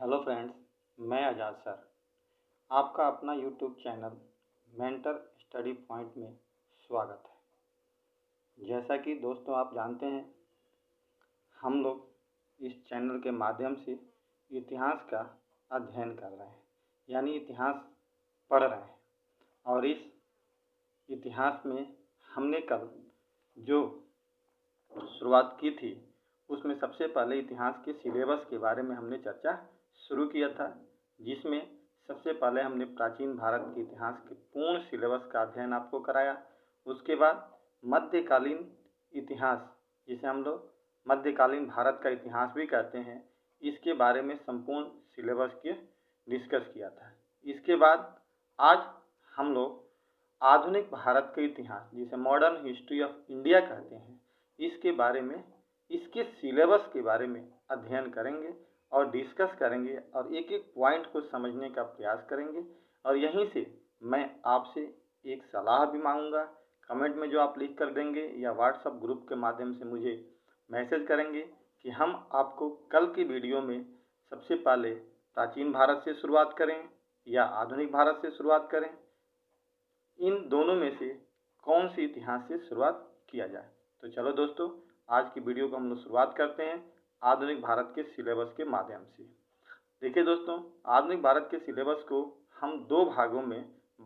Hello friends, मैं आज़ाद sir आपका अपना YouTube channel mentor study point में स्वागत है। जैसा कि दोस्तों आप जानते हैं, हम लोग इस चैनल के माध्यम से इतिहास का अध्ययन कर रहे हैं, यानी इतिहास पढ़ रहे हैं। और इस इतिहास में हमने कल जो शुरुआत की थी उसमें सबसे पहले इतिहास के सिलेबस के बारे में हमने चर्चा शुरू किया था, जिसमें सबसे पहले हमने प्राचीन भारत के इतिहास के पूर्ण सिलेबस का अध्ययन आपको कराया। उसके बाद मध्यकालीन इतिहास, जिसे हम लोग मध्यकालीन भारत का इतिहास भी कहते हैं, इसके बारे में संपूर्ण सिलेबस के डिस्कस किया था। इसके बाद आज हम लोग आधुनिक भारत के इतिहास, जिसे मॉडर्न हिस्ट्री ऑफ इंडिया कहते हैं, इसके बारे में, इसके सिलेबस के बारे में अध्ययन करेंगे और डिस्कस करेंगे और एक एक पॉइंट को समझने का प्रयास करेंगे। और यहीं से मैं आपसे एक सलाह भी मांगूंगा। कमेंट में जो आप लिख कर देंगे या व्हाट्सएप ग्रुप के माध्यम से मुझे मैसेज करेंगे कि हम आपको कल की वीडियो में सबसे पहले प्राचीन भारत से शुरुआत करें या आधुनिक भारत से शुरुआत करें, इन दोनों में से कौन सी इतिहास से शुरुआत किया जाए। तो चलो दोस्तों, आज की वीडियो को हम लोग शुरुआत करते हैं आधुनिक भारत के सिलेबस के माध्यम से। देखिए दोस्तों, आधुनिक भारत के सिलेबस को हम दो भागों में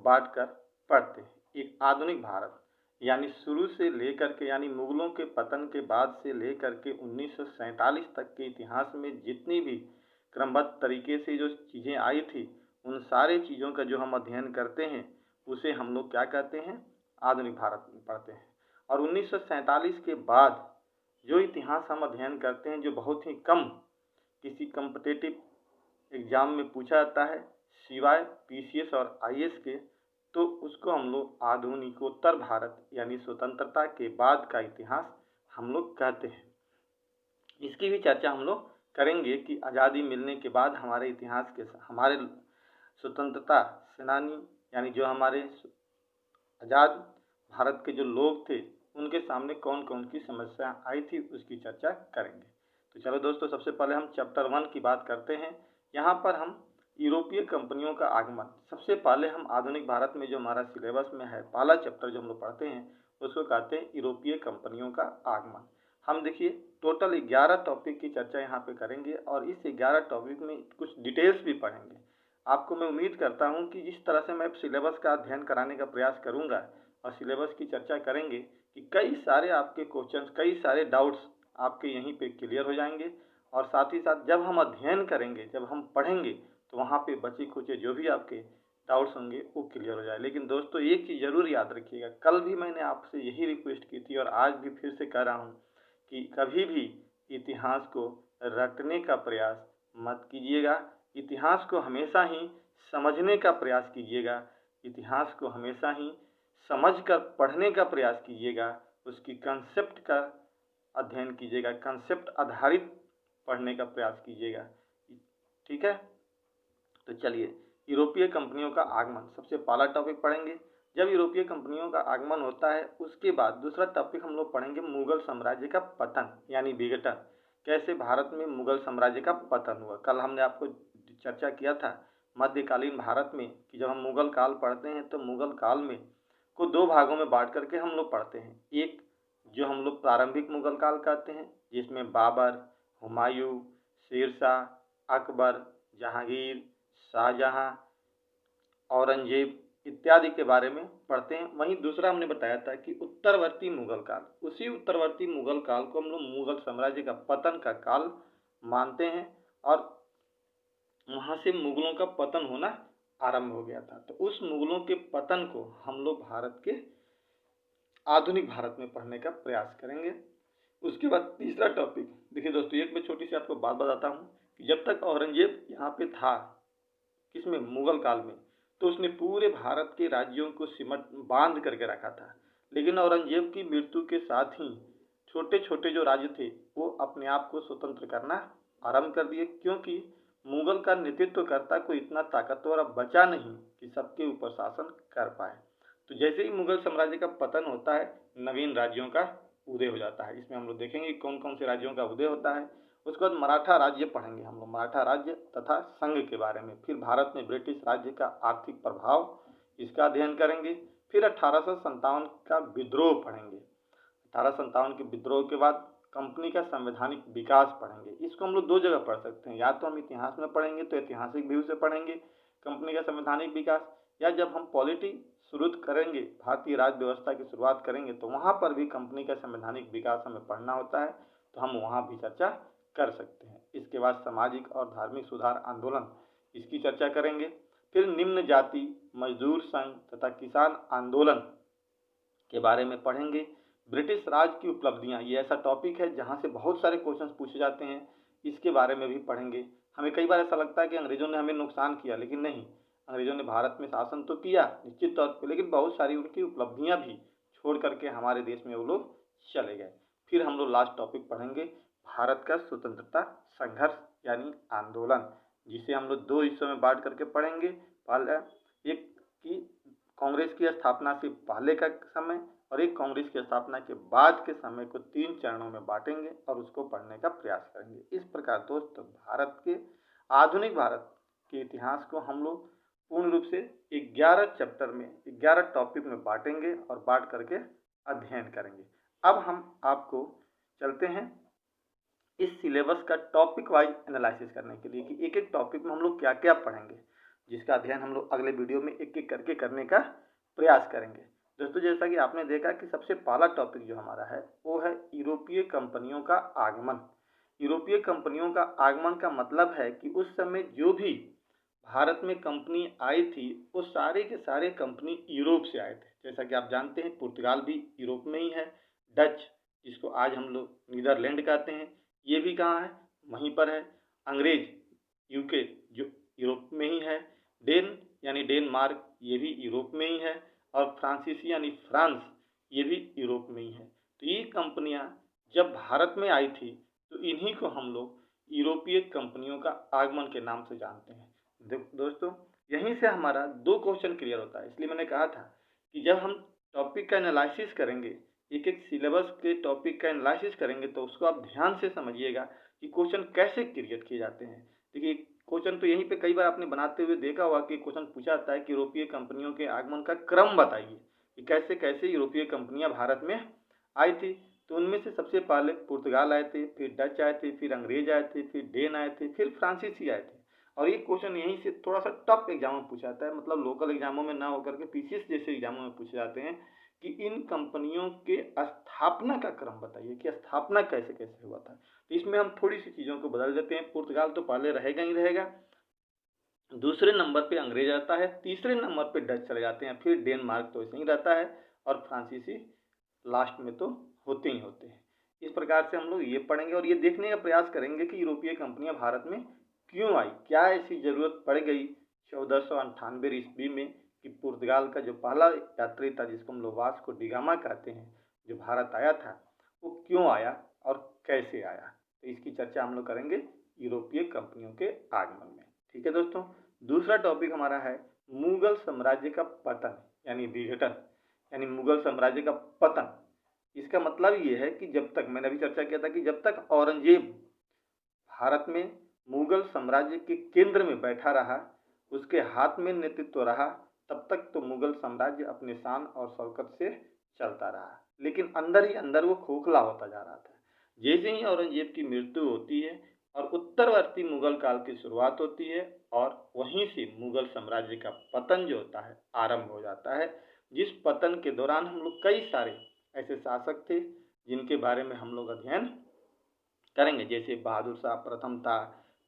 बांटकर पढ़ते हैं। एक आधुनिक भारत यानी शुरू से लेकर के, यानी मुगलों के पतन के बाद से लेकर के 1947 तक के इतिहास में जितनी भी क्रमबद्ध तरीके से जो चीज़ें आई थी, उन सारे चीज़ों का जो हम अध्ययन करते हैं उसे हम लोग क्या कहते हैं, आधुनिक भारत में पढ़ते हैं। और 1947 के बाद जो इतिहास हम अध्ययन करते हैं, जो बहुत ही कम किसी कॉम्पिटिटिव एग्जाम में पूछा जाता है सिवाय पीसीएस और आईएएस के, तो उसको हम लोग आधुनिकोत्तर भारत यानी स्वतंत्रता के बाद का इतिहास हम लोग कहते हैं। इसकी भी चर्चा हम लोग करेंगे कि आज़ादी मिलने के बाद हमारे इतिहास के, हमारे स्वतंत्रता सेनानी यानी जो हमारे आज़ाद भारत के जो लोग थे, उनके सामने कौन कौन सी समस्या आई थी, उसकी चर्चा करेंगे। तो चलो दोस्तों, सबसे पहले हम चैप्टर 1 की बात करते हैं। यहाँ पर हम यूरोपीय कंपनियों का आगमन, सबसे पहले हम आधुनिक भारत में जो हमारा सिलेबस में है पहला चैप्टर जो हम लोग पढ़ते हैं उसको कहते हैं यूरोपीय कंपनियों का आगमन। हम देखिए टोटल 11 टॉपिक की चर्चा यहाँ पे करेंगे और इस 11 टॉपिक में कुछ डिटेल्स भी पढ़ेंगे। आपको मैं उम्मीद करता हूँ कि जिस तरह से मैं सिलेबस का अध्ययन कराने का प्रयास करूँगा और सिलेबस की चर्चा करेंगे कि कई सारे आपके क्वेश्चंस, कई सारे डाउट्स आपके यहीं पे क्लियर हो जाएंगे। और साथ ही साथ जब हम अध्ययन करेंगे, जब हम पढ़ेंगे, तो वहाँ पे बचे खुचे जो भी आपके डाउट्स होंगे वो क्लियर हो जाए। लेकिन दोस्तों एक चीज़ ज़रूर याद रखिएगा, कल भी मैंने आपसे यही रिक्वेस्ट की थी और आज भी फिर से कह रहा हूँ कि कभी भी इतिहास को रटने का प्रयास मत कीजिएगा। इतिहास को हमेशा ही समझने का प्रयास कीजिएगा। इतिहास को हमेशा ही समझकर पढ़ने का प्रयास कीजिएगा। उसकी कंसेप्ट का अध्ययन कीजिएगा, कंसेप्ट आधारित पढ़ने का प्रयास कीजिएगा। ठीक है, तो चलिए यूरोपीय कंपनियों का आगमन सबसे पहला टॉपिक पढ़ेंगे। जब यूरोपीय कंपनियों का आगमन होता है उसके बाद दूसरा टॉपिक हम लोग पढ़ेंगे मुगल साम्राज्य का पतन यानी विघटन। कैसे भारत में मुगल साम्राज्य का पतन हुआ। कल हमने आपको चर्चा किया था मध्यकालीन भारत में कि जब हम मुगल काल पढ़ते हैं तो मुगल काल में को दो भागों में बांट करके हम लोग पढ़ते हैं। एक जो हम लोग प्रारंभिक मुगल काल कहते हैं, जिसमें बाबर, हुमायूं, शेरशाह, अकबर, जहांगीर, शाहजहां, औरंगजेब इत्यादि के बारे में पढ़ते हैं। वहीं दूसरा हमने बताया था कि उत्तरवर्ती मुगल काल, उसी उत्तरवर्ती मुगल काल को हम लोग मुगल साम्राज्य का पतन का काल मानते हैं और वहाँ से मुगलों का पतन होना आरंभ हो गया था। तो उस मुगलों के पतन को हम लोग भारत के आधुनिक भारत में पढ़ने का प्रयास करेंगे। उसके बाद तीसरा टॉपिक, देखिए दोस्तों एक मैं छोटी सी आपको बात बताता हूँ कि जब तक औरंगजेब यहाँ पे था, किसमें, मुगल काल में, तो उसने पूरे भारत के राज्यों को सिमट बांध करके रखा था। लेकिन औरंगजेब की मृत्यु के साथ ही छोटे छोटे जो राज्य थे वो अपने आप को स्वतंत्र करना आरंभ कर दिए, क्योंकि मुगल का नेतृत्व करता कोई इतना ताकतवर अब बचा नहीं कि सबके ऊपर शासन कर पाए। तो जैसे ही मुगल साम्राज्य का पतन होता है, नवीन राज्यों का उदय हो जाता है। इसमें हम लोग देखेंगे कौन कौन से राज्यों का उदय होता है उसके बाद मराठा राज्य पढ़ेंगे हम लोग, मराठा राज्य तथा संघ के बारे में। फिर भारत में ब्रिटिश राज्य का आर्थिक प्रभाव, इसका अध्ययन करेंगे। फिर 1857 का विद्रोह पढ़ेंगे। 1857 के विद्रोह के बाद कंपनी का संवैधानिक विकास पढ़ेंगे। इसको हम लोग दो जगह पढ़ सकते हैं, या तो हम इतिहास में पढ़ेंगे तो ऐतिहासिक व्यू से पढ़ेंगे कंपनी का संवैधानिक विकास, या जब हम पॉलिटी शुरू करेंगे, भारतीय राज्य व्यवस्था की शुरुआत करेंगे, तो वहाँ पर भी कंपनी का संवैधानिक विकास हमें पढ़ना होता है, तो हम वहाँ भी चर्चा कर सकते हैं। इसके बाद सामाजिक और धार्मिक सुधार आंदोलन, इसकी चर्चा करेंगे। फिर निम्न जाति मजदूर संघ तथा किसान आंदोलन के बारे में पढ़ेंगे। ब्रिटिश राज की उपलब्धियां, ये ऐसा टॉपिक है जहां से बहुत सारे क्वेश्चंस पूछे जाते हैं, इसके बारे में भी पढ़ेंगे। हमें कई बार ऐसा लगता है कि अंग्रेजों ने हमें नुकसान किया, लेकिन नहीं, अंग्रेजों ने भारत में शासन तो किया निश्चित तौर पर, लेकिन बहुत सारी उनकी उपलब्धियां भी छोड़ करके हमारे देश में वो लोग चले गए। फिर हम लोग लास्ट टॉपिक पढ़ेंगे भारत का स्वतंत्रता संघर्ष यानी आंदोलन, जिसे हम लोग दो हिस्सों में बांट करके पढ़ेंगे। पहला एक की कांग्रेस की स्थापना से पहले का समय, और एक कांग्रेस की स्थापना के बाद के समय को 3 चरणों में बांटेंगे और उसको पढ़ने का प्रयास करेंगे। इस प्रकार दोस्तों भारत के आधुनिक भारत के इतिहास को हम लोग पूर्ण रूप से 11 चैप्टर में 11 टॉपिक में बांटेंगे और बांट करके अध्ययन करेंगे। अब हम आपको चलते हैं इस सिलेबस का टॉपिक वाइज एनालिसिस करने के लिए कि एक एक टॉपिक में हम लोग क्या क्या पढ़ेंगे, जिसका अध्ययन हम लोग अगले वीडियो में एक एक करके करने का प्रयास करेंगे। दोस्तों जैसा कि आपने देखा कि सबसे पहला टॉपिक जो हमारा है वो है यूरोपीय कंपनियों का आगमन। यूरोपीय कंपनियों का आगमन का मतलब है कि उस समय जो भी भारत में कंपनी आई थी वो सारे के सारे कंपनी यूरोप से आए थे। जैसा कि आप जानते हैं पुर्तगाल भी यूरोप में ही है, डच जिसको आज हम लोग नीदरलैंड कहते हैं ये भी कहाँ है, वहीं पर है। अंग्रेज यूके जो यूरोप में ही है, डेन यानी डेनमार्क ये भी यूरोप में ही है, और फ्रांसीसी यानी फ्रांस ये भी यूरोप में ही है। तो ये कंपनियां जब भारत में आई थी तो इन्हीं को हम लोग यूरोपीय कंपनियों का आगमन के नाम से जानते हैं। दोस्तों यहीं से हमारा 2 क्वेश्चन क्लियर होता है, इसलिए मैंने कहा था कि जब हम टॉपिक का एनालिसिस करेंगे, एक एक सिलेबस के टॉपिक का एनालिसिस करेंगे, तो उसको आप ध्यान से समझिएगा कि क्वेश्चन कैसे क्रिएट किए जाते हैं। देखिए क्वेश्चन तो यहीं पे कई बार आपने बनाते हुए देखा होगा कि क्वेश्चन पूछा जाता है कि यूरोपीय कंपनियों के आगमन का क्रम बताइए कि कैसे कैसे यूरोपीय कंपनियां भारत में आई थी। तो उनमें से सबसे पहले पुर्तगाल आए थे, फिर डच आए थे, फिर अंग्रेज आए थे, फिर डेन आए थे, फिर फ्रांसीसी आए थे। और ये क्वेश्चन यहीं से थोड़ा सा टफ एग्जाम में पूछा जाता है, मतलब लोकल एग्जामों में ना होकर के पीसीएस जैसे एग्जामों में पूछे जाते हैं कि इन कंपनियों के स्थापना का क्रम बताइए कि स्थापना कैसे कैसे हुआ था। तो इसमें हम थोड़ी सी चीज़ों को बदल देते हैं। पुर्तगाल तो पहले रहेगा ही रहेगा, दूसरे नंबर पे अंग्रेज आता है, तीसरे नंबर पे डच चले जाते हैं, फिर डेनमार्क तो ऐसे ही रहता है, और फ्रांसीसी लास्ट में तो होते ही होते हैं। इस प्रकार से हम लोग ये पढ़ेंगे और ये देखने का प्रयास करेंगे कि यूरोपीय कंपनियां भारत में क्यों आई, क्या ऐसी जरूरत पड़ गई 1498 ईस्वी में कि पुर्तगाल का जो पहला यात्री था जिसको हम लोग वास्को डी गामा कहते हैं, जो भारत आया था, वो क्यों आया और कैसे आया। तो इसकी चर्चा हम लोग करेंगे यूरोपीय कंपनियों के आगमन में। ठीक है दोस्तों, दूसरा टॉपिक हमारा है मुगल साम्राज्य का पतन यानी विघटन, यानी मुगल साम्राज्य का पतन। इसका मतलब ये है कि जब तक, मैंने अभी चर्चा किया था कि जब तक औरंगजेब भारत में मुगल साम्राज्य के केंद्र में बैठा रहा, उसके हाथ में नेतृत्व रहा, तब तक तो मुगल साम्राज्य अपने शान और शौकत से चलता रहा, लेकिन अंदर ही अंदर वो खोखला होता जा रहा था। जैसे ही औरंगजेब की मृत्यु होती है और उत्तरवर्ती मुगल काल की शुरुआत होती है, और वहीं से मुगल साम्राज्य का पतन जो होता है आरंभ हो जाता है, जिस पतन के दौरान हम लोग कई सारे ऐसे शासक थे जिनके बारे में हम लोग अध्ययन करेंगे। जैसे बहादुर शाह प्रथम था,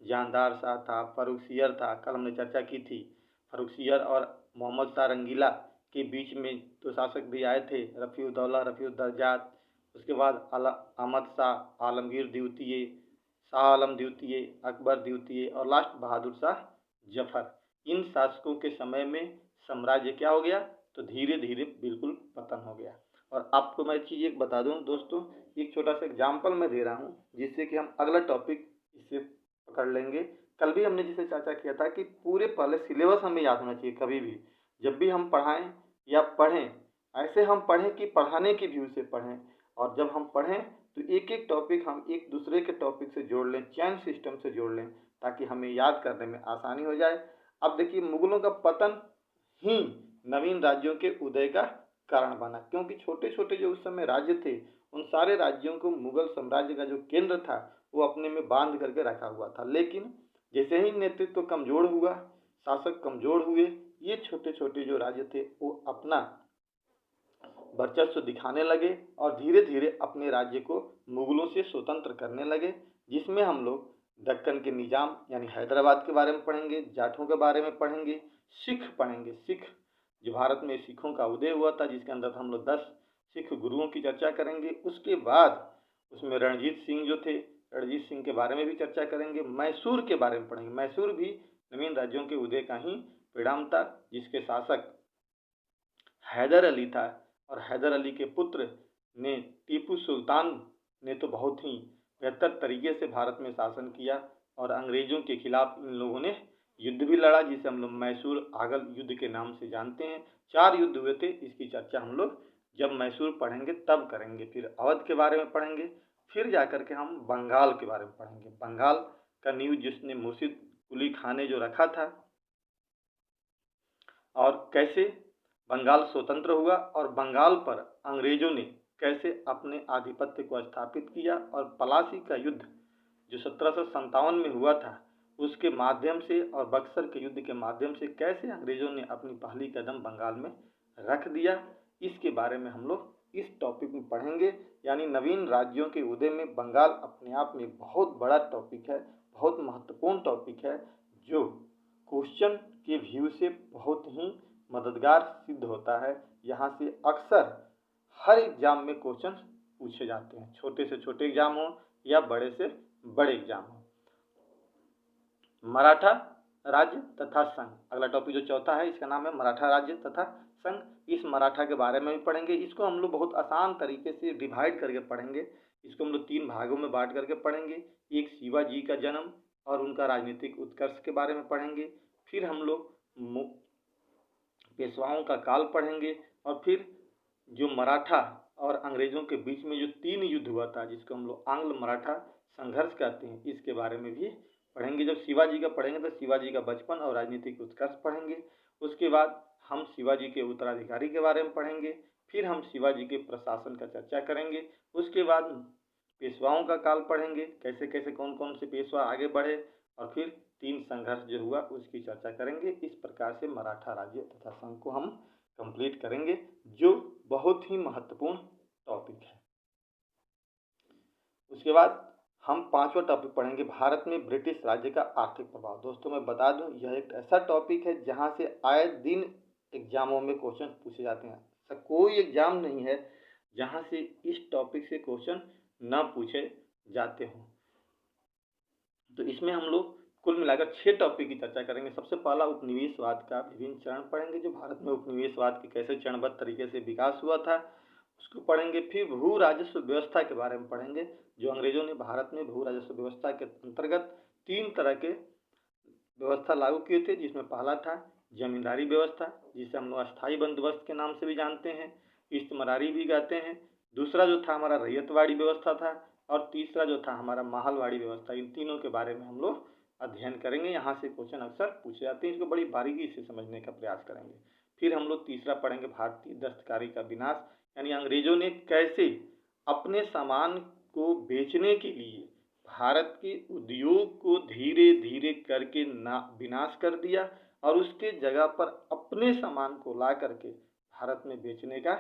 जानदार शाह था, फर्रुखसियर था, कल हमने चर्चा की थी। फर्रुखसियर और मोहम्मद शाह रंगीला के बीच में 2 शासक भी आए थे, रफ़ीउद्दौला रफ़ीउद्दर्जात, उसके बाद अहमद शाह आलमगीर द्वितीय, शाह आलम द्वितीय, अकबर द्वितीय, और लास्ट बहादुर शाह जफर। इन शासकों के समय में साम्राज्य क्या हो गया, तो धीरे धीरे बिल्कुल पतन हो गया। और आपको मैं चीज़ एक बता दूं दोस्तों, एक छोटा सा एग्जाम्पल मैं दे रहा हूं जिससे कि हम अगला टॉपिक इससे पकड़ लेंगे। कल भी हमने जिसे चर्चा किया था कि पूरे पहले सिलेबस हमें याद होना चाहिए। कभी भी जब भी हम पढ़ाएं या पढ़ें, ऐसे हम पढ़ें कि पढ़ाने की व्यू से पढ़ें, और जब हम पढ़ें तो एक एक टॉपिक हम एक दूसरे के टॉपिक से जोड़ लें, चैन सिस्टम से जोड़ लें, ताकि हमें याद करने में आसानी हो जाए। अब देखिए, मुगलों का पतन ही नवीन राज्यों के उदय का कारण बना, क्योंकि छोटे छोटे जो उस समय राज्य थे, उन सारे राज्यों को मुगल साम्राज्य का जो केंद्र था वो अपने में बांध करके रखा हुआ था। लेकिन जैसे ही नेतृत्व कमजोर हुआ, शासक कमजोर हुए, ये छोटे छोटे जो राज्य थे वो अपना वर्चस्व दिखाने लगे और धीरे धीरे अपने राज्य को मुगलों से स्वतंत्र करने लगे, जिसमें हम लोग दक्कन के निजाम यानी हैदराबाद के बारे में पढ़ेंगे, जाटों के बारे में पढ़ेंगे, सिख पढ़ेंगे, सिख जो भारत में सिखों का उदय हुआ था, जिसके अंदर हम लोग 10 सिख गुरुओं की चर्चा करेंगे। उसके बाद उसमें रणजीत सिंह जो थे, रणजीत सिंह के बारे में भी चर्चा करेंगे। मैसूर के बारे में पढ़ेंगे, मैसूर भी नवीन राज्यों के उदय का ही परिणाम था, जिसके शासक हैदर अली था, और हैदर अली के पुत्र ने टीपू सुल्तान ने तो बहुत ही बेहतर तरीके से भारत में शासन किया और अंग्रेजों के खिलाफ इन लोगों ने युद्ध भी लड़ा, जिसे हम लोग मैसूर आगल युद्ध के नाम से जानते हैं। 4 युद्ध हुए थे, इसकी चर्चा हम लोग जब मैसूर पढ़ेंगे तब करेंगे। फिर अवध के बारे में पढ़ेंगे, फिर जाकर के हम बंगाल के बारे में पढ़ेंगे। बंगाल का नींव जिसने मुर्शिद कुली खान ने जो रखा था, और कैसे बंगाल स्वतंत्र हुआ और बंगाल पर अंग्रेजों ने कैसे अपने आधिपत्य को स्थापित किया, और पलासी का युद्ध जो 1757 में हुआ था, उसके माध्यम से और बक्सर के युद्ध के माध्यम से कैसे अंग्रेजों ने अपनी पहली कदम बंगाल में रख दिया, इसके बारे में हम लोग इस टॉपिक में पढ़ेंगे। यानी नवीन राज्यों के उदय में बंगाल अपने आप में बहुत बड़ा टॉपिक है, बहुत महत्वपूर्ण टॉपिक है, जो क्वेश्चन के व्यू से बहुत ही मददगार सिद्ध होता है। यहाँ से अक्सर हर एग्जाम में क्वेश्चन पूछे जाते हैं, छोटे से छोटे एग्जाम हो या बड़े से बड़े एग्जाम हो। मराठा राज्य तथा संघ, अगला टॉपिक जो चौथा है, इसका नाम है मराठा राज्य तथा संघ। इस मराठा के बारे में भी पढ़ेंगे। इसको हम लोग बहुत आसान तरीके से डिवाइड करके पढ़ेंगे। इसको हम लोग 3 भागों में बांट करके पढ़ेंगे। एक शिवाजी का जन्म और उनका राजनीतिक उत्कर्ष के बारे में पढ़ेंगे, फिर हम लोग पेशवाओं का काल पढ़ेंगे, और फिर जो मराठा और अंग्रेजों के बीच में जो 3 युद्ध हुआ था, जिसको हम लोग आंग्ल मराठा संघर्ष कहते हैं, इसके बारे में भी पढ़ेंगे। जब शिवाजी का पढ़ेंगे तो शिवाजी का बचपन और राजनीतिक उत्कर्ष पढ़ेंगे। उसके बाद हम शिवाजी के उत्तराधिकारी के बारे में पढ़ेंगे, फिर हम शिवाजी के प्रशासन का चर्चा करेंगे। उसके बाद पेशवाओं का काल पढ़ेंगे, कैसे कैसे कौन कौन से पेशवा आगे बढ़े, और फिर 3 संघर्ष जो हुआ उसकी चर्चा करेंगे। इस प्रकार से मराठा राज्य तथा संघ को हम कंप्लीट करेंगे, जो बहुत ही महत्वपूर्ण टॉपिक है। उसके बाद हम 5वां टॉपिक पढ़ेंगे, भारत में ब्रिटिश राज्य का आर्थिक प्रभाव। दोस्तों मैं बता दूं, यह एक ऐसा टॉपिक है जहां से आए दिन एग्जामों में क्वेश्चन पूछे जाते हैं। ऐसा कोई एग्जाम नहीं है जहां से इस टॉपिक से क्वेश्चन न पूछे जाते हों। तो इसमें हम लोग कुल मिलाकर 6 टॉपिक की चर्चा करेंगे। सबसे पहला उपनिवेशवाद का विभिन्न चरण पढ़ेंगे, जो भारत में उपनिवेशवाद के कैसे चरणबद्ध तरीके से विकास हुआ था उसको पढ़ेंगे। फिर भू राजस्व व्यवस्था के बारे में पढ़ेंगे, जो अंग्रेजों ने भारत में भू राजस्व व्यवस्था के अंतर्गत 3 तरह के व्यवस्था लागू किए थे, जिसमें पहला था जमींदारी व्यवस्था, जिसे हम लोग अस्थायी बंदोबस्त के नाम से भी जानते हैं, इस्तेमारी भी कहते हैं। दूसरा जो था हमारा रैयतवाड़ी व्यवस्था था, और तीसरा जो था हमारा महलवाड़ी व्यवस्था। इन तीनों के बारे में हम लोग अध्ययन करेंगे। यहाँ से क्वेश्चन अक्सर पूछे जाते हैं, इसको बड़ी बारीकी से समझने का प्रयास करेंगे। फिर हम लोग तीसरा पढ़ेंगे, भारतीय दस्तकारी का विनाश, यानी अंग्रेजों ने कैसे अपने सामान को बेचने के लिए भारत के उद्योग को धीरे धीरे करके विनाश कर दिया, और उसके जगह पर अपने सामान को ला करके भारत में बेचने का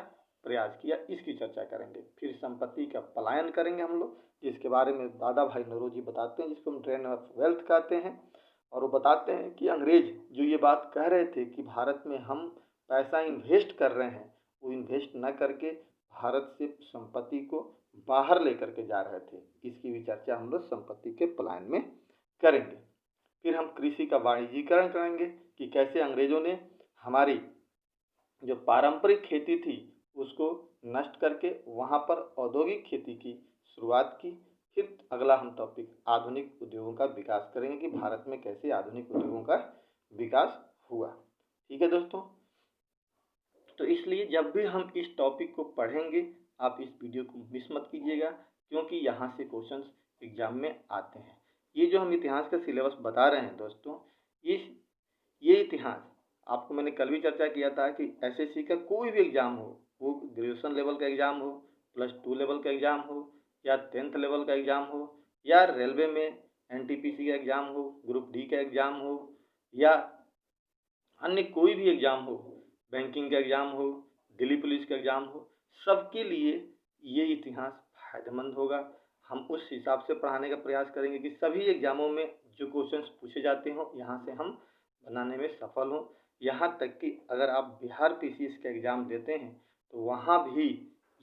प्रयास किया, इसकी चर्चा करेंगे। फिर संपत्ति का पलायन करेंगे हम लोग, जिसके बारे में दादा भाई नौरोजी बताते हैं, जिसको हम ड्रेन ऑफ वेल्थ कहते हैं। और वो बताते हैं कि अंग्रेज जो ये बात कह रहे थे कि भारत में हम पैसा इन्वेस्ट कर रहे हैं, वो इन्वेस्ट न करके भारत से संपत्ति को बाहर लेकर के जा रहे थे। इसकी भी चर्चा हम लोग संपत्ति के पलायन में करेंगे। फिर हम कृषि का वाणिज्यीकरण करेंगे कि कैसे अंग्रेजों ने हमारी जो पारंपरिक खेती थी उसको नष्ट करके वहाँ पर औद्योगिक खेती की शुरुआत की। फिर अगला हम टॉपिक आधुनिक उद्योगों का विकास करेंगे कि भारत में कैसे आधुनिक उद्योगों का विकास हुआ। ठीक है दोस्तों, तो इसलिए जब भी हम इस टॉपिक को पढ़ेंगे आप इस वीडियो को मिस मत कीजिएगा, क्योंकि यहाँ से क्वेश्चंस एग्जाम में आते हैं। ये जो हम इतिहास का सिलेबस बता रहे हैं दोस्तों, ये इतिहास आपको मैंने कल भी चर्चा किया था कि एसएससी का कोई भी एग्ज़ाम हो, वो ग्रेजुएशन लेवल का एग्ज़ाम हो, +2 लेवल का एग्ज़ाम हो, या 10th लेवल का एग्ज़ाम हो, या रेलवे में एनटीपीसी का एग्ज़ाम हो, ग्रुप डी का एग्ज़ाम हो, या अन्य कोई भी एग्ज़ाम हो, बैंकिंग का एग्ज़ाम हो, दिल्ली पुलिस का एग्ज़ाम हो, सबके लिए ये इतिहास फायदेमंद होगा। हम उस हिसाब से पढ़ाने का प्रयास करेंगे कि सभी एग्ज़ामों में जो क्वेश्चंस पूछे जाते हों, यहाँ से हम बनाने में सफल हों। यहाँ तक कि अगर आप बिहार पीसीएस का एग्ज़ाम देते हैं तो वहाँ भी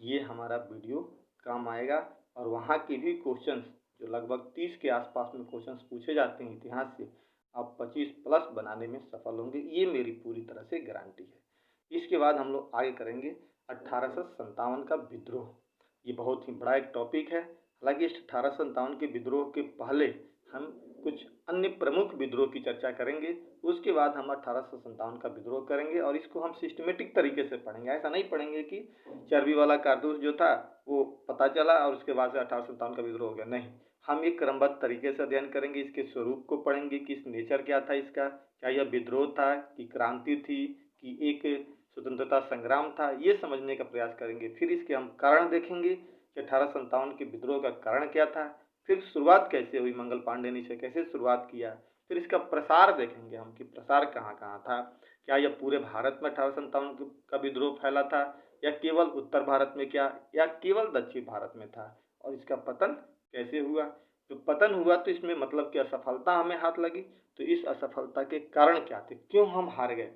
ये हमारा वीडियो काम आएगा, और वहाँ के भी क्वेश्चंस जो लगभग 30 के आसपास में क्वेश्चंस पूछे जाते हैं इतिहास से, आप 25+ बनाने में सफल होंगे, ये मेरी पूरी तरह से गारंटी है। इसके बाद हम लोग आगे करेंगे 1857 का विद्रोह। ये बहुत ही बड़ा एक टॉपिक है। हालांकि इस 1857 के विद्रोह के पहले हम कुछ अन्य प्रमुख विद्रोह की चर्चा करेंगे। उसके बाद हम 1857 का विद्रोह करेंगे, और इसको हम सिस्टमेटिक तरीके से पढ़ेंगे। ऐसा नहीं पढ़ेंगे कि चर्बी वाला कारतूस जो था वो पता चला और उसके बाद से 1857 का विद्रोह हो गया, नहीं। हम एक क्रमबद्ध तरीके से अध्ययन करेंगे, इसके स्वरूप को पढ़ेंगे, किस नेचर क्या था इसका, क्या यह विद्रोह था कि क्रांति थी कि एक स्वतंत्रता संग्राम था, ये समझने का प्रयास करेंगे। फिर इसके हम कारण देखेंगे कि 1857 के विद्रोह का कारण क्या था, फिर शुरुआत कैसे हुई, मंगल पांडे ने इसे कैसे शुरुआत किया, फिर इसका प्रसार देखेंगे हम कि प्रसार कहाँ कहाँ था, क्या यह पूरे भारत में 1857 का विद्रोह फैला था, या केवल उत्तर भारत में, क्या या केवल दक्षिण भारत में था, और इसका पतन कैसे हुआ। जो पतन हुआ तो इसमें मतलब कि असफलता हमें हाथ लगी, तो इस असफलता के कारण क्या थे, क्यों हम हार गए,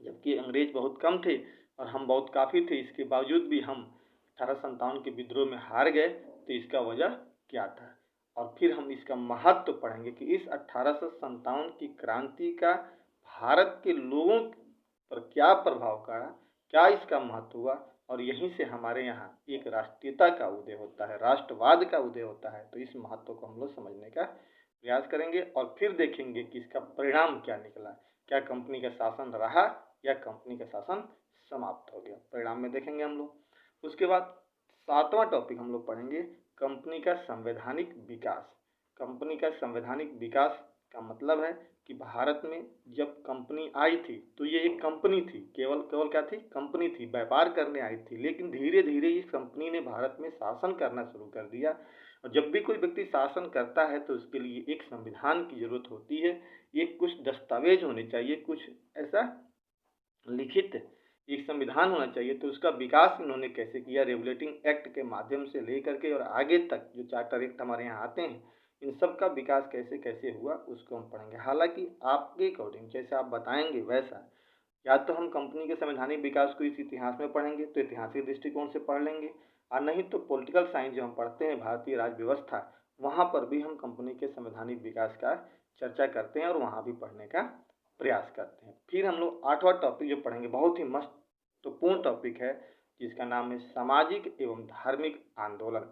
जबकि अंग्रेज बहुत कम थे और हम बहुत काफ़ी थे, इसके बावजूद भी हम 1857 के विद्रोह में हार गए, तो इसका वजह क्या था। और फिर हम इसका महत्व पढ़ेंगे कि इस 1857 की क्रांति का भारत के लोगों पर क्या प्रभाव पड़ा, क्या इसका महत्व हुआ, और यहीं से हमारे यहाँ एक राष्ट्रीयता का उदय होता है, राष्ट्रवाद का उदय होता है। तो इस महत्व को हम लोग समझने का प्रयास करेंगे, और फिर देखेंगे कि इसका परिणाम क्या निकला, क्या कंपनी का शासन रहा या कंपनी का शासन समाप्त हो गया, परिणाम में देखेंगे हम लोग। उसके बाद 7वां टॉपिक हम लोग पढ़ेंगे कंपनी का संवैधानिक विकास। कंपनी का संवैधानिक विकास का मतलब है कि भारत में जब कंपनी आई थी तो ये एक कंपनी थी, केवल क्या थी, कंपनी थी, व्यापार करने आई थी। लेकिन धीरे धीरे इस कंपनी ने भारत में शासन करना शुरू कर दिया, और जब भी कोई व्यक्ति शासन करता है तो उसके लिए एक संविधान की जरूरत होती है, ये कुछ दस्तावेज होने चाहिए, कुछ ऐसा लिखित एक संविधान होना चाहिए। तो उसका विकास इन्होंने कैसे किया, रेगुलेटिंग एक्ट के माध्यम से लेकर के और आगे तक जो चार्टर एक्ट हमारे यहाँ आते हैं, इन सब का विकास कैसे कैसे हुआ उसको हम पढ़ेंगे। हालांकि आपके अकॉर्डिंग जैसे आप बताएंगे वैसा, या तो हम कंपनी के संवैधानिक विकास को इस इतिहास में पढ़ेंगे तो ऐतिहासिक दृष्टिकोण से पढ़ लेंगे, और नहीं तो पॉलिटिकल साइंस जो हम पढ़ते हैं, भारतीय राज्य व्यवस्था, वहाँ पर भी हम कंपनी के संवैधानिक विकास का चर्चा करते हैं और वहाँ भी पढ़ने का प्रयास करते हैं। फिर हम लोग 8वां टॉपिक जो पढ़ेंगे, बहुत ही महत्वपूर्ण टॉपिक है, जिसका नाम है सामाजिक एवं धार्मिक आंदोलन।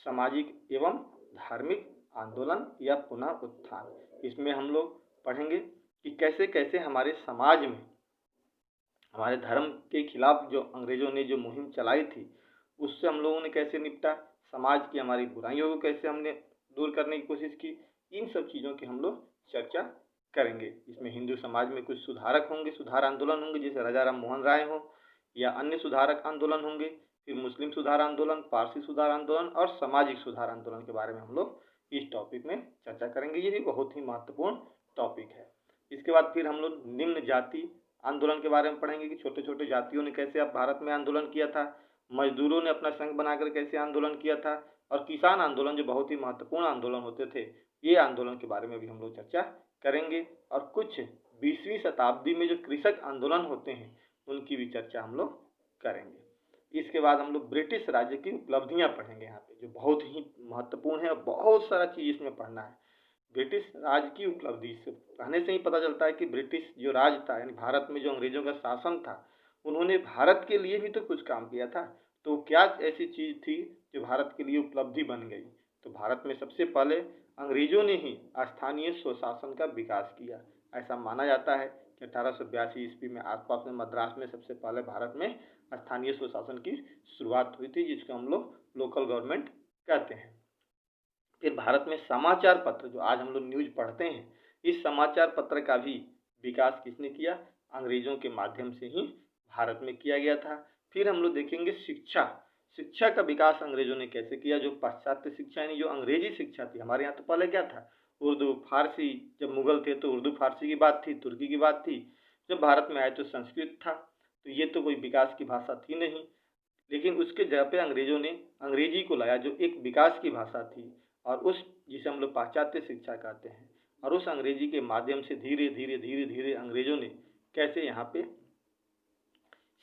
सामाजिक एवं धार्मिक आंदोलन या पुनः उत्थान। इसमें हम लोग पढ़ेंगे कि कैसे कैसे हमारे समाज में हमारे धर्म के खिलाफ जो अंग्रेजों ने जो मुहिम चलाई थी, उससे हम लोगों ने कैसे निपटा, समाज की हमारी बुराइयों को कैसे हमने दूर करने की कोशिश की, इन सब चीज़ों की हम लोग चर्चा करेंगे। इसमें हिंदू समाज में कुछ सुधारक होंगे, सुधार आंदोलन होंगे, जैसे राजा राम मोहन राय हो, या अन्य सुधारक आंदोलन होंगे। फिर मुस्लिम सुधार आंदोलन, पारसी सुधार आंदोलन और सामाजिक सुधार आंदोलन के बारे में हम लोग इस टॉपिक में चर्चा करेंगे। ये भी बहुत ही महत्वपूर्ण टॉपिक है। इसके बाद फिर हम लोग निम्न जाति आंदोलन के बारे में पढ़ेंगे कि छोटे छोटे जातियों ने कैसे अब भारत में आंदोलन किया था, मजदूरों ने अपना संघ बनाकर कैसे आंदोलन किया था, और किसान आंदोलन जो बहुत ही महत्वपूर्ण आंदोलन होते थे, ये आंदोलन के बारे में भी हम लोग चर्चा करेंगे। और कुछ 20वीं शताब्दी में जो कृषक आंदोलन होते हैं उनकी भी चर्चा हम लोग करेंगे। इसके बाद हम लोग ब्रिटिश राज्य की उपलब्धियां पढ़ेंगे यहाँ पे, जो बहुत ही महत्वपूर्ण है और बहुत सारा चीज़ इसमें पढ़ना है। ब्रिटिश राज की उपलब्धि से कहने से ही पता चलता है कि ब्रिटिश जो राज था, यानी भारत में जो अंग्रेजों का शासन था, उन्होंने भारत के लिए भी तो कुछ काम किया था। तो क्या ऐसी चीज़ थी जो भारत के लिए उपलब्धि बन गई, तो भारत में सबसे पहले अंग्रेजों ने ही स्थानीय स्वशासन का विकास किया। ऐसा माना जाता है कि 1882 ईस्वी में आसपास में मद्रास में सबसे पहले भारत में स्थानीय स्वशासन की शुरुआत हुई थी, जिसको हम लोग लोकल गवर्नमेंट कहते हैं। फिर भारत में समाचार पत्र, जो आज हम लोग न्यूज पढ़ते हैं, इस समाचार पत्र का भी विकास किसने किया? अंग्रेजों के माध्यम से ही भारत में किया गया था। फिर हम लोग देखेंगे शिक्षा, शिक्षा का विकास अंग्रेजों ने कैसे किया? जो पाश्चात्य शिक्षा यानी जो अंग्रेजी शिक्षा थी, हमारे यहाँ तो पहले क्या था, उर्दू फारसी, जब मुगल थे तो उर्दू फारसी की बात थी, तुर्की की बात थी, जब भारत में आए तो संस्कृत था, तो ये तो कोई विकास की भाषा थी नहीं। लेकिन उसके जगह पे अंग्रेजों ने अंग्रेजी को लाया, जो एक विकास की भाषा थी, और उस जिसे हम लोग पाश्चात्य शिक्षा कहते हैं, और उस अंग्रेजी के माध्यम से धीरे धीरे धीरे धीरे अंग्रेजों ने कैसे यहाँ पे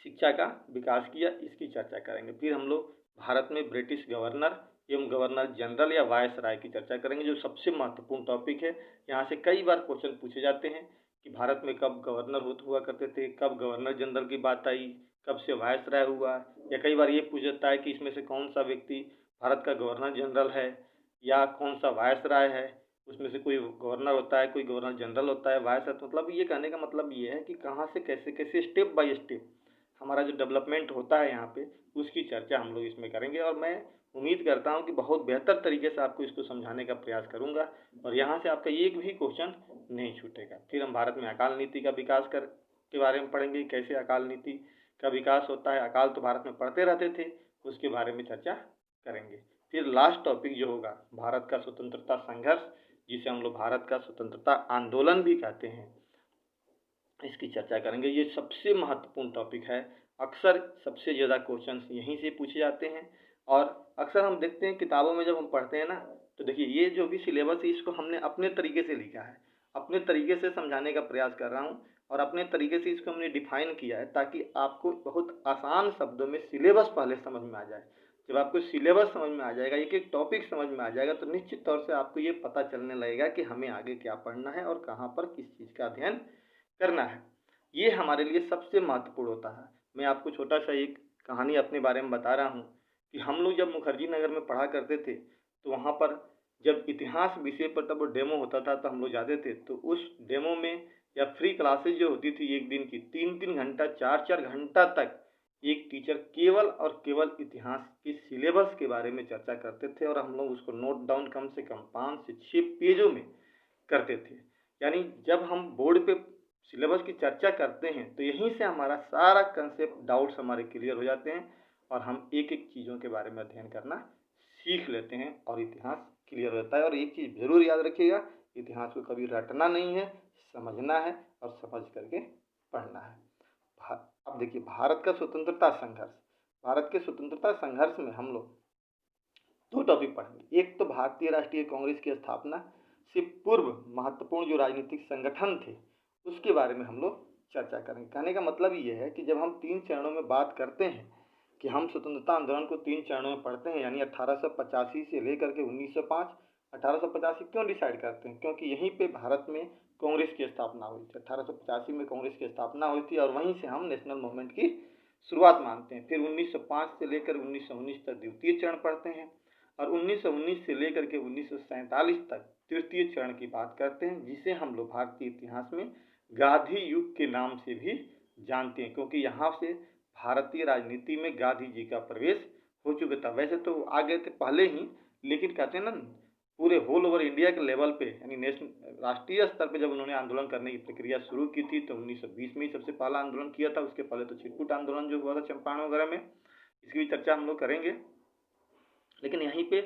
शिक्षा का विकास किया, इसकी चर्चा करेंगे। फिर हम लोग भारत में ब्रिटिश गवर्नर एवं गवर्नर जनरल या वायसराय की चर्चा करेंगे, जो सबसे महत्वपूर्ण टॉपिक है। यहाँ से कई बार क्वेश्चन पूछे जाते हैं कि भारत में कब गवर्नर हुआ करते थे, कब गवर्नर जनरल की बात आई, कब से वायसराय हुआ, या कई बार ये पूछा जाता है कि इसमें से कौन सा व्यक्ति भारत का गवर्नर जनरल है या कौन सा वायसराय है। उसमें से कोई गवर्नर होता है, कोई गवर्नर जनरल होता है, वायसराय। मतलब ये कहने का मतलब ये है कि कहाँ से कैसे कैसे स्टेप बाय स्टेप हमारा जो डेवलपमेंट होता है यहाँ पे, उसकी चर्चा हम लोग इसमें करेंगे। और मैं उम्मीद करता हूँ कि बहुत बेहतर तरीके से आपको इसको समझाने का प्रयास करूँगा, और यहाँ से आपका एक भी क्वेश्चन नहीं छूटेगा। फिर हम भारत में अकाल नीति का विकास के बारे में पढ़ेंगे, कैसे अकाल नीति का विकास होता है। अकाल तो भारत में पढ़ते रहते थे, उसके बारे में चर्चा करेंगे। फिर लास्ट टॉपिक जो होगा, भारत का स्वतंत्रता संघर्ष, जिसे हम लोग भारत का स्वतंत्रता आंदोलन भी कहते हैं, इसकी चर्चा करेंगे। ये सबसे महत्वपूर्ण टॉपिक है, अक्सर सबसे ज़्यादा क्वेश्चंस यहीं से पूछे जाते हैं। और अक्सर हम देखते हैं किताबों में जब हम पढ़ते हैं ना, तो देखिए ये जो भी सिलेबस है इसको हमने अपने तरीके से लिखा है, अपने तरीके से समझाने का प्रयास कर रहा हूँ, और अपने तरीके से इसको हमने डिफाइन किया है ताकि आपको बहुत आसान शब्दों में सिलेबस पहले समझ में आ जाए। जब आपको सिलेबस समझ में आ जाएगा, एक एक टॉपिक समझ में आ जाएगा, तो निश्चित तौर से आपको ये पता चलने लगेगा कि हमें आगे क्या पढ़ना है और कहाँ पर किस चीज़ का अध्ययन करना है। ये हमारे लिए सबसे महत्वपूर्ण होता है। मैं आपको छोटा सा एक कहानी अपने बारे में बता रहा हूँ कि हम लोग जब मुखर्जी नगर में पढ़ा करते थे, तो वहाँ पर जब इतिहास विषय पर तब डेमो होता था तो हम लोग जाते थे। तो उस डेमो में या फ्री क्लासेज जो होती थी एक दिन की 3-3 घंटा 4-4 घंटा तक एक टीचर केवल और केवल इतिहास के सिलेबस के बारे में चर्चा करते थे, और हम लोग उसको नोट डाउन कम से कम 5 से 6 पेजों में करते थे। यानी जब हम बोर्ड पे सिलेबस की चर्चा करते हैं तो यहीं से हमारा सारा कंसेप्ट डाउट्स हमारे क्लियर हो जाते हैं, और हम एक एक चीज़ों के बारे में अध्ययन करना सीख लेते हैं, और इतिहास क्लियर होता है। और एक चीज़ ज़रूर याद रखिएगा, इतिहास को कभी रटना नहीं है, समझना है और समझ करके पढ़ना है। अब देखिए भारत का स्वतंत्रता संघर्ष, भारत के स्वतंत्रता संघर्ष में हम लोग 2 टॉपिक पढ़ेंगे। एक तो भारतीय राष्ट्रीय कांग्रेस की स्थापना से पूर्व महत्वपूर्ण जो राजनीतिक संगठन थे उसके बारे में हम लोग चर्चा करेंगे। कहने का मतलब ये है कि जब हम 3 चरणों में बात करते हैं कि हम स्वतंत्रता आंदोलन को 3 चरणों में पढ़ते हैं, यानी 1885 से लेकर के 1905। 1885 क्यों डिसाइड करते हैं? क्योंकि यहीं पे भारत में कांग्रेस की स्थापना हुई थी। 1885 में कांग्रेस की स्थापना हुई थी, और वहीं से हम नेशनल मूवमेंट की शुरुआत मानते हैं। फिर 1905 से लेकर 1919 तक द्वितीय चरण पढ़ते हैं, और 1919 से लेकर के 1947 तक तृतीय चरण की बात करते हैं, जिसे हम लोग भारतीय इतिहास में गांधी युग के नाम से भी जानते हैं, क्योंकि यहाँ से भारतीय राजनीति में गांधी जी का प्रवेश हो चुका था। वैसे तो आ गए थे पहले ही, लेकिन कहते हैं ना, पूरे होल ओवर इंडिया के लेवल पे यानी नेशनल राष्ट्रीय स्तर पे जब उन्होंने आंदोलन करने की प्रक्रिया शुरू की थी तो 1920 में ही सबसे पहला आंदोलन किया था। उसके पहले तो छिटपुट आंदोलन जो हुआ था चंपारण वगैरह में, इसकी भी चर्चा हम लोग करेंगे। लेकिन यहीं पे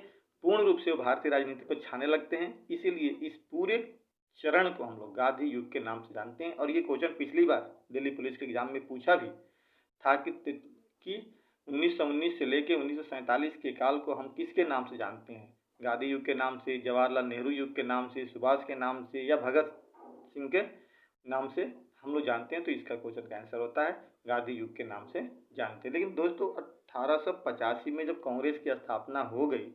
पूर्ण रूप से वो भारतीय राजनीति पर छाने लगते हैं, इसीलिए इस पूरे चरण को हम लोग गांधी युग के नाम से जानते हैं। और ये क्वेश्चन पिछली बार दिल्ली पुलिस के एग्जाम में पूछा भी था कि 1919 से लेकर 1947 के काल को हम किसके नाम से जानते हैं? गांधी युग के नाम से, जवाहरलाल नेहरू युग के नाम से, सुभाष के नाम से, या भगत सिंह के नाम से हम लोग जानते हैं? तो इसका क्वेश्चन का आंसर होता है गांधी युग के नाम से जानते हैं। लेकिन दोस्तों 1885 में जब कांग्रेस की स्थापना हो गई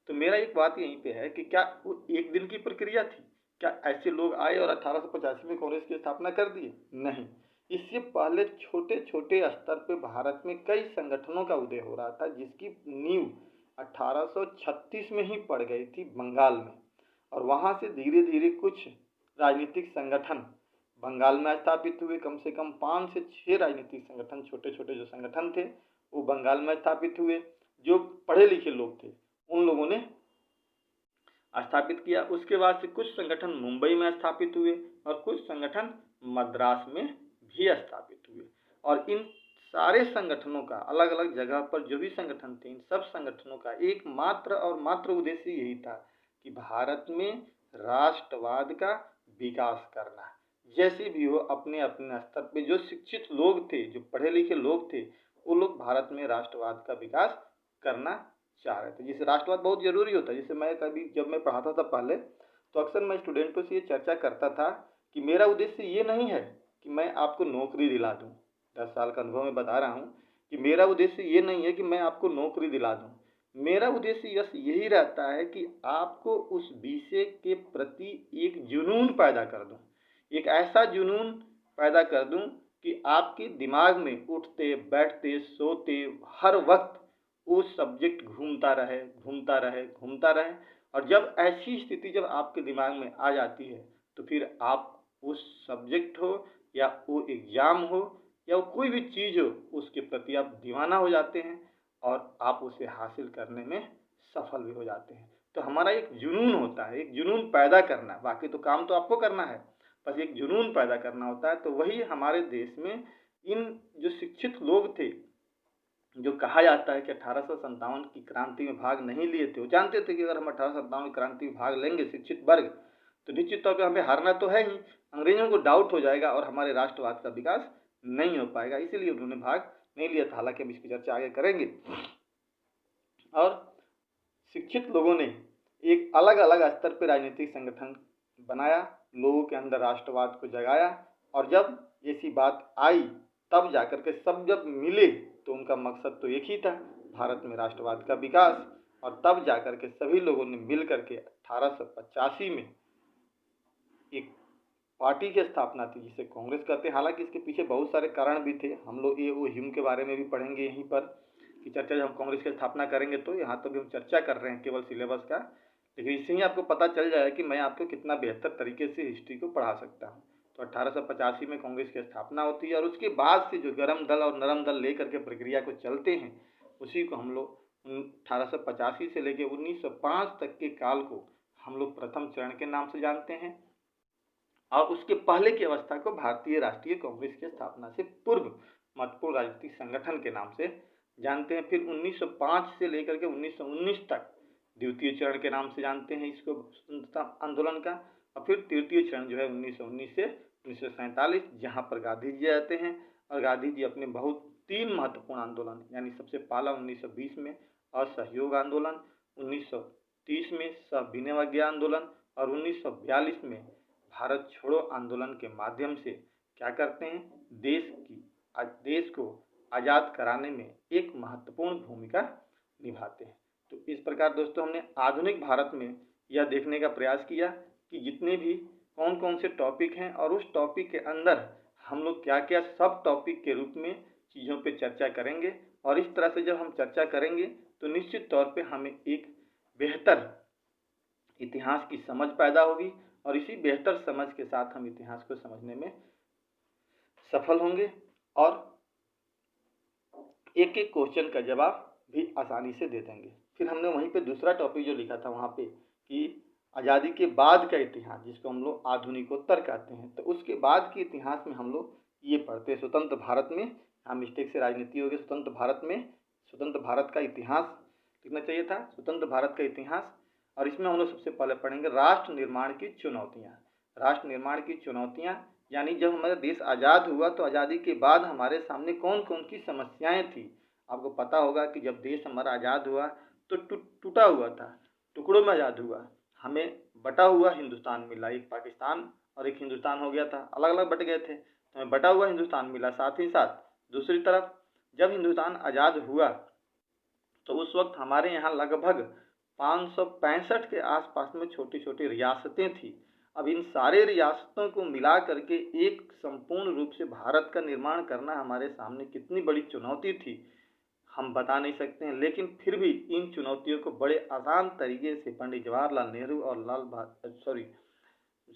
तो मेरा एक बात यहीं पे है कि क्या वो एक दिन की प्रक्रिया थी? क्या ऐसे लोग आए और 1885 में कांग्रेस की स्थापना कर दी? नहीं, इससे पहले छोटे छोटे स्तर पे भारत में कई संगठनों का उदय हो रहा था, जिसकी नींव 1836 में ही पड़ गई थी बंगाल में, और वहाँ से धीरे धीरे कुछ राजनीतिक संगठन बंगाल में स्थापित हुए। कम से कम 5 से 6 राजनीतिक संगठन, छोटे छोटे जो संगठन थे वो बंगाल में स्थापित हुए। जो पढ़े लिखे लोग थे उन लोगों ने स्थापित किया। उसके बाद से कुछ संगठन मुंबई में स्थापित हुए और कुछ संगठन मद्रास में भी स्थापित हुए। और इन सारे संगठनों का अलग अलग जगह पर जो भी संगठन थे, इन सब संगठनों का एकमात्र और मात्र उद्देश्य यही था कि भारत में राष्ट्रवाद का विकास करना। जैसे भी हो, अपने अपने स्तर पे जो शिक्षित लोग थे, जो पढ़े लिखे लोग थे, वो लोग भारत में राष्ट्रवाद का विकास करना चाह रहे थे। जिससे राष्ट्रवाद बहुत जरूरी होता है। जैसे मैं कभी जब मैं पढ़ाता था पहले, तो अक्सर मैं स्टूडेंटों से ये चर्चा करता था कि मेरा उद्देश्य ये नहीं है कि मैं आपको नौकरी दिला दूं। 10 साल का अनुभव मैं बता रहा हूँ कि मेरा उद्देश्य ये नहीं है कि मैं आपको नौकरी दिला दूं। मेरा उद्देश्य बस यही रहता है कि आपको उस विषय के प्रति एक जुनून पैदा कर दूं, एक ऐसा जुनून पैदा कर दूं कि आपके दिमाग में उठते बैठते सोते हर वक्त वो सब्जेक्ट घूमता रहे घूमता रहे घूमता रहे। और जब ऐसी स्थिति जब आपके दिमाग में आ जाती है, तो फिर आप उस सब्जेक्ट हो या वो एग्ज़ाम हो या वो कोई भी चीज़ हो, उसके प्रति आप दीवाना हो जाते हैं और आप उसे हासिल करने में सफल भी हो जाते हैं। तो हमारा एक जुनून होता है, एक जुनून पैदा करना। बाकी तो काम तो आपको करना है, बस एक जुनून पैदा करना होता है। तो वही हमारे देश में इन जो शिक्षित लोग थे, जो कहा जाता है कि 1857 की क्रांति में भाग नहीं लिए थे, वो जानते थे कि अगर हम 1857 की क्रांति में भाग लेंगे शिक्षित वर्ग, तो निश्चित तौर पर हमें हारना तो है ही, अंग्रेजों को डाउट हो जाएगा और हमारे राष्ट्रवाद का विकास नहीं हो पाएगा। इसीलिए उन्होंने भाग नहीं लिया था। हालांकि हम इसकी चर्चा आगे करेंगे। और शिक्षित लोगों ने एक अलग अलग स्तर पर राजनीतिक संगठन बनाया, लोगों के अंदर राष्ट्रवाद को जगाया। और जब ऐसी बात आई, तब जाकर के सब जब मिले, तो उनका मकसद तो एक ही था, भारत में राष्ट्रवाद का विकास। और तब जाकर के सभी लोगों ने मिल करके 1885 में एक पार्टी की स्थापना थी, जिसे कांग्रेस कहते हैं। हालांकि इसके पीछे बहुत सारे कारण भी थे। हम लोग ये वो ह्यूम के बारे में भी पढ़ेंगे यहीं पर, कि चर्चा जब हम कांग्रेस की स्थापना करेंगे, तो यहाँ तो भी हम चर्चा कर रहे हैं केवल सिलेबस का, लेकिन इससे ही आपको पता चल जाए कि मैं आपको कितना बेहतर तरीके से हिस्ट्री को पढ़ा सकता हूँ। तो 1885 में कांग्रेस की स्थापना होती है और उसके बाद से जो गर्म दल और नरम दल लेकर के प्रक्रिया को चलते हैं, उसी को हम लोग 1885 से लेकर 1905 तक के काल को हम लोग प्रथम चरण के नाम से जानते हैं। और उसके पहले की अवस्था को भारतीय राष्ट्रीय कांग्रेस की स्थापना से पूर्व महत्वपूर्ण राजनीतिक संगठन के नाम से जानते हैं। फिर 1905 से लेकर के 1919 तक द्वितीय चरण के नाम से जानते हैं इसको, स्वतंत्रता आंदोलन का। और फिर तृतीय चरण जो है 1919 से 1947, जहाँ पर गांधी जी आते हैं। और गांधी जी अपने बहुत 3 महत्वपूर्ण आंदोलन, यानी सबसे पहला 1920 में असहयोग आंदोलन, 1930 में सविनय आंदोलन और 1942 में भारत छोड़ो आंदोलन के माध्यम से क्या करते हैं, देश को आज़ाद कराने में एक महत्वपूर्ण भूमिका निभाते हैं। तो इस प्रकार दोस्तों हमने आधुनिक भारत में यह देखने का प्रयास किया कि जितने भी कौन कौन से टॉपिक हैं और उस टॉपिक के अंदर हम लोग क्या क्या सब टॉपिक के रूप में चीज़ों पे चर्चा करेंगे। और इस तरह से जब हम चर्चा करेंगे, तो निश्चित तौर पे हमें एक बेहतर इतिहास की समझ पैदा होगी। और इसी बेहतर समझ के साथ हम इतिहास को समझने में सफल होंगे और एक एक क्वेश्चन का जवाब भी आसानी से दे देंगे। फिर हमने वहीं पे दूसरा टॉपिक जो लिखा था वहाँ पे कि आज़ादी के बाद का इतिहास, जिसको हम लोग आधुनिकोत्तर कहते हैं, तो उसके बाद के इतिहास में हम लोग ये पढ़ते हैं स्वतंत्र भारत में। हम मिस्टेक से राजनीति हो गई, स्वतंत्र भारत में स्वतंत्र भारत का इतिहास लिखना चाहिए था, स्वतंत्र भारत का इतिहास। और इसमें हम लोग सबसे पहले पढ़ेंगे राष्ट्र निर्माण की चुनौतियाँ। राष्ट्र निर्माण की चुनौतियाँ यानी जब हमारा देश आज़ाद हुआ, तो आज़ादी के बाद हमारे सामने कौन कौन सी समस्याएं थी। आपको पता होगा कि जब देश हमारा आज़ाद हुआ, तो टूटा हुआ था, टुकड़ों में आज़ाद हुआ, हमें बटा हुआ हिंदुस्तान मिला। एक पाकिस्तान और एक हिंदुस्तान हो गया था, अलग अलग बट गए थे, तो हमें बटा हुआ हिंदुस्तान मिला। साथ ही साथ दूसरी तरफ जब हिंदुस्तान आज़ाद हुआ, तो उस वक्त हमारे यहाँ लगभग 565 के आसपास में छोटी छोटी रियासतें थी। अब इन सारे रियासतों को मिला करके एक संपूर्ण रूप से भारत का निर्माण करना हमारे सामने कितनी बड़ी चुनौती थी, हम बता नहीं सकते हैं। लेकिन फिर भी इन चुनौतियों को बड़े आसान तरीके से पंडित जवाहरलाल नेहरू और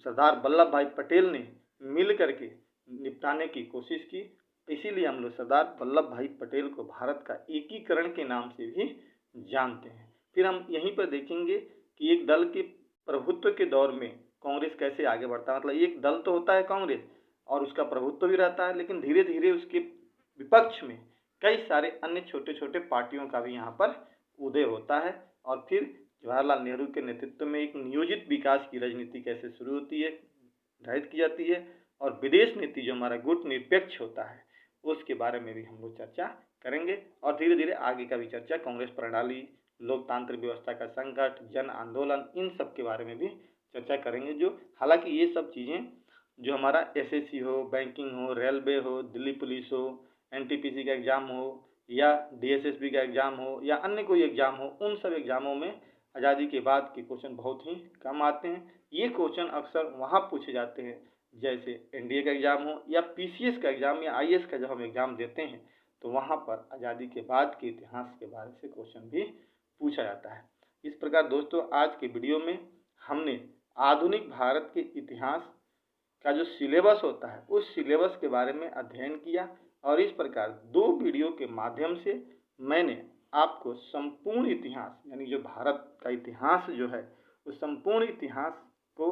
सरदार वल्लभ भाई पटेल ने मिल करके निपटाने की कोशिश की। इसीलिए हम लोग सरदार वल्लभ भाई पटेल को भारत का एकीकरण के नाम से भी जानते हैं। फिर हम यहीं पर देखेंगे कि एक दल के प्रभुत्व के दौर में कांग्रेस कैसे आगे बढ़ता है। मतलब एक दल तो होता है कांग्रेस और उसका प्रभुत्व भी रहता है, लेकिन धीरे धीरे उसके विपक्ष में कई सारे अन्य छोटे छोटे पार्टियों का भी यहाँ पर उदय होता है। और फिर जवाहरलाल नेहरू के नेतृत्व में एक नियोजित विकास की राजनीति कैसे शुरू होती है, निर्धारित की जाती है। और विदेश नीति जो हमारा गुट निरपेक्ष होता है उसके बारे में भी हम लोग चर्चा करेंगे। और धीरे धीरे आगे का भी चर्चा, कांग्रेस प्रणाली, लोकतांत्रिक व्यवस्था का संकट, जन आंदोलन, इन सब के बारे में भी चर्चा करेंगे। जो हालांकि ये सब चीज़ें जो हमारा एसएससी हो, बैंकिंग हो, रेलवे हो, दिल्ली पुलिस हो, एनटीपीसी का एग्ज़ाम हो, या डीएसएसबी का एग्ज़ाम हो, या अन्य कोई एग्ज़ाम हो, उन सब एग्ज़ामों में आज़ादी के बाद के क्वेश्चन बहुत ही कम आते हैं। ये क्वेश्चन अक्सर वहाँ पूछे जाते हैं जैसे एनडीए का एग्ज़ाम हो या पीसीएस का एग्ज़ाम या आईएएस का जब हम एग्ज़ाम देते हैं तो वहाँ पर आज़ादी के बाद के इतिहास के बारे से क्वेश्चन भी पूछा जाता है। इस प्रकार दोस्तों आज के वीडियो में हमने आधुनिक भारत के इतिहास का जो सिलेबस होता है उस सिलेबस के बारे में अध्ययन किया। और इस प्रकार 2 वीडियो के माध्यम से मैंने आपको संपूर्ण इतिहास, यानी जो भारत का इतिहास जो है उस संपूर्ण इतिहास को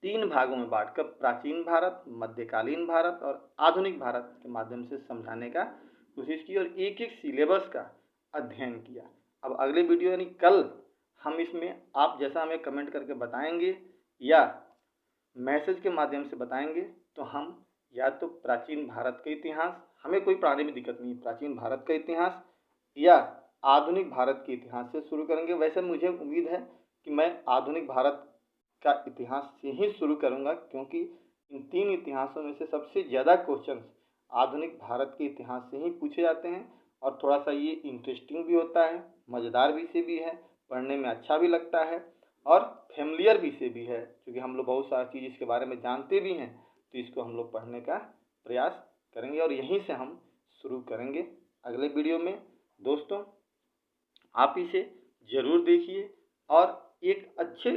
3 भागों में बांटकर प्राचीन भारत, मध्यकालीन भारत और आधुनिक भारत के माध्यम से समझाने का कोशिश की और एक एक सिलेबस का अध्ययन किया। अब अगले वीडियो यानी कल हम इसमें आप जैसा हमें कमेंट करके बताएंगे या मैसेज के माध्यम से बताएंगे तो हम या तो प्राचीन भारत का इतिहास, हमें कोई पढ़ाने में दिक्कत नहीं, प्राचीन भारत का इतिहास या आधुनिक भारत के इतिहास से शुरू करेंगे। वैसे मुझे उम्मीद है कि मैं आधुनिक भारत का इतिहास से ही शुरू करूंगा, क्योंकि इन 3 इतिहासों में से सबसे ज़्यादा क्वेश्चन आधुनिक भारत के इतिहास से ही पूछे जाते हैं। और थोड़ा सा ये इंटरेस्टिंग भी होता है, मज़ेदार विषय भी है, पढ़ने में अच्छा भी लगता है और फेमिलियर विषय भी है, क्योंकि हम लोग बहुत सारी चीज़ इसके बारे में जानते भी हैं। तो इसको हम लोग पढ़ने का प्रयास करेंगे और यहीं से हम शुरू करेंगे अगले वीडियो में। दोस्तों आप इसे ज़रूर देखिए और एक अच्छे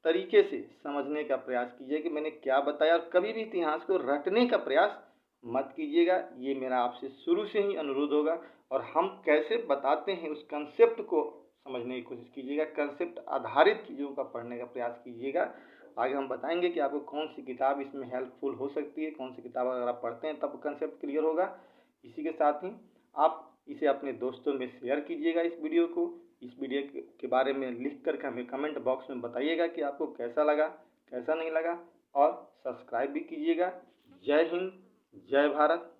तरीके से समझने का प्रयास कीजिए कि मैंने क्या बताया, और कभी भी इतिहास को रटने का प्रयास मत कीजिएगा। ये मेरा आपसे शुरू से ही अनुरोध होगा। और हम कैसे बताते हैं उस कंसेप्ट को समझने की कोशिश कीजिएगा, कंसेप्ट आधारित चीज़ों का पढ़ने का प्रयास कीजिएगा। आगे हम बताएंगे कि आपको कौन सी किताब इसमें हेल्पफुल हो सकती है, कौन सी किताब अगर आप पढ़ते हैं तब कंसेप्ट क्लियर होगा। इसी के साथ ही आप इसे अपने दोस्तों में शेयर कीजिएगा इस वीडियो को। इस वीडियो के बारे में लिख कर हमें कमेंट बॉक्स में बताइएगा कि आपको कैसा लगा, कैसा नहीं लगा, और सब्सक्राइब भी कीजिएगा। जय हिंद, जय भारत।